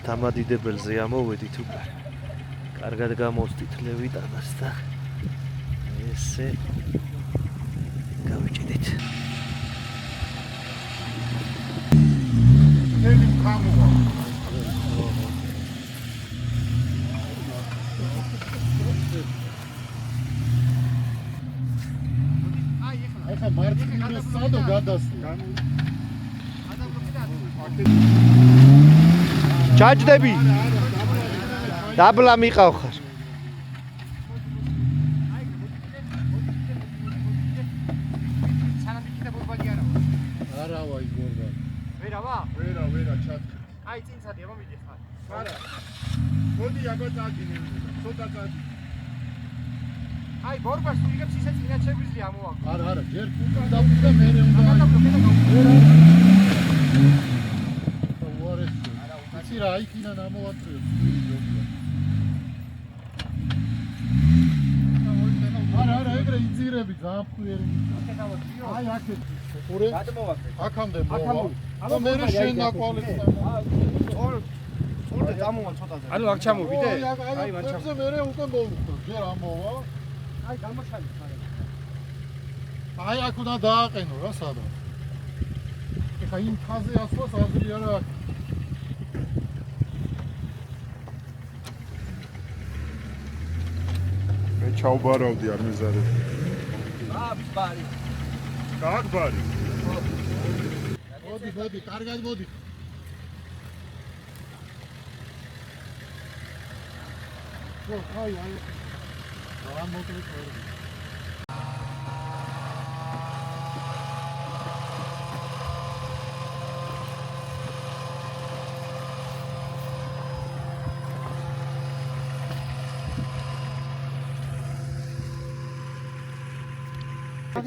დამადიდებელზე ამოვედით უკვე. კარგად გამოვსდით ლევიტანას და ესე გავიჭიდით. ნელი ხამოა. ახლა მარტინეს სადო გადასვლა. ჩაჯდები. დაბლა მიყავ ხარ. არა ვაი გორდა. ვერავა? ვერა ჩატ. აი წინსადია მომიდიხარ. არა. მოდი აბა წაგინე. ცოტა წაგი. აი ბორბას თუ იგებს ისე წინა შეგვიძლია ამოვაგო. არა, ჯერ უკან დავუდგა მე უნდა. ვერა. იცი რა იქიდან ამოვაწევ. არა, ეგრე იძირები ძაფხვიერი. აი აქეთ. ხურე? აქამდე მოვა. ანუ მე შენ ნაკვალებს ორ დამოვა ცოტაზე. ანუ აქ ჩამოვიდე? აი მან ჩამოვიდე. მე უკვე მოვუხდა. ჯერ ამოვა. აი გამოჩალით ხარ. აი აქ უნდა დააყენო რა სადღაც. ეხა იმ ხაზე ასვლას აზრი არა აქვს. მე ჩავბარავდი არ მეზარები. ბარი. გააგბარი. მოდი, კარგად მოდი. აი. რა მოკლედ ვარ.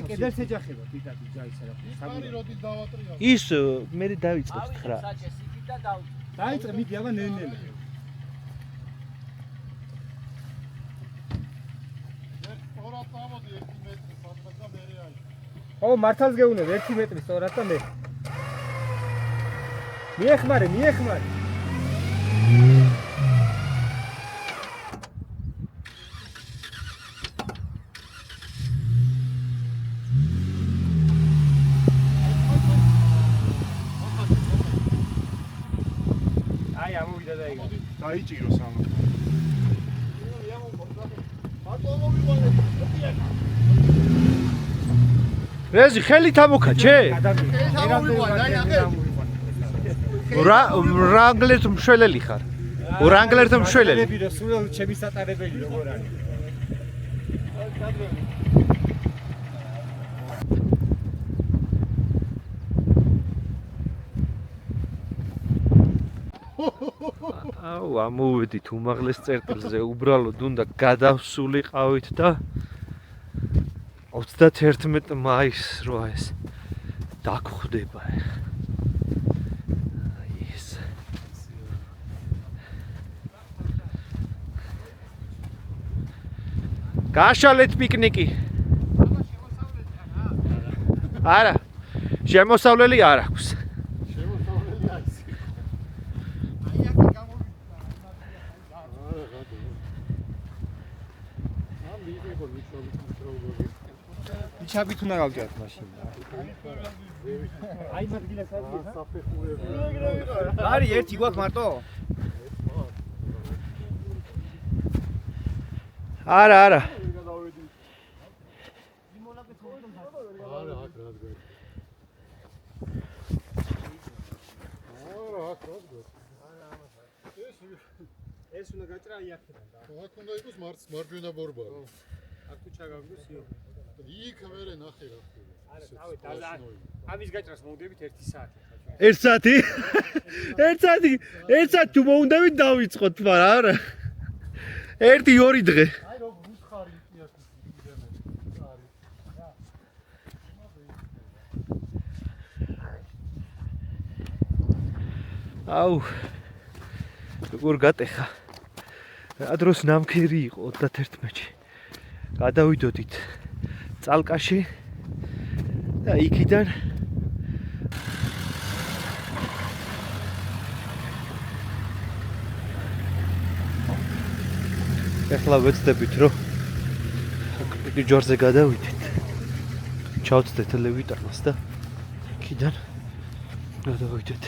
კედელს ეჯახება დიდადი ჯაისა რა. ხარი როდის დავატრიალ. ის მე დავიწყებს ხრა. დაიწყე მიდი აბა ნენელა. ორად წამოდი 1 მეტრი სადღაც და მერე აი. ო მართალს გეუნებ 1 მეტრი სწორად და მე. მიეხმარე. აი ამოვიდა და იგა. დაიჭირო სამო. ბატონო მოვიყვანე. რეზი ხელით ამოქაჩე? რანგლერთ მშველელი ხარ. რანგლერთ მშველელი. სულ ჩემი სატარებელი როგორ არის? აუ ამოვედით უმაღლეს წერტილზე უბრალოდ უნდა გადავსულიყავით და 31 მაისს რა ეს დაგხვდება ეხლა. ეს გაშალეთ პიკნიკი. არა. შემოსავლელი არ აქვს. ჩაბით უნდა გავჭერთ მაშინ. აი მაგილა სადია? საფეხურები. არის ერთი გვაქვს მარტო? არა. არა, აქ რა გქონდა. ეს უნდა გაჭრა აი აქედან და. აქ უნდა იყოს მარჯვენა ბორბალი. აქ თუ ჩაგაგდოს იო. იქ მერე ნახე რა ხდება. არა, დავით, ამის გაჭრას მოვდებით 1 საათი. 1 საათი? 1 საათი თუ მოუნდებით დავიწყოთ, მაგრამ არა. 1-2 დღე. აი რო უცხარი იქია იქნება. არის. აუ. როგორ გატეხა. რა დროს ნამქერი იყო 31-ში. გადავიდოდით წალკაში და იქიდან ეხლა ვეცდებით რომ იგი ჯვარზე გადავიდეთ. ჩავწდეთ ლევიტანას და იქიდან გადავიდეთ.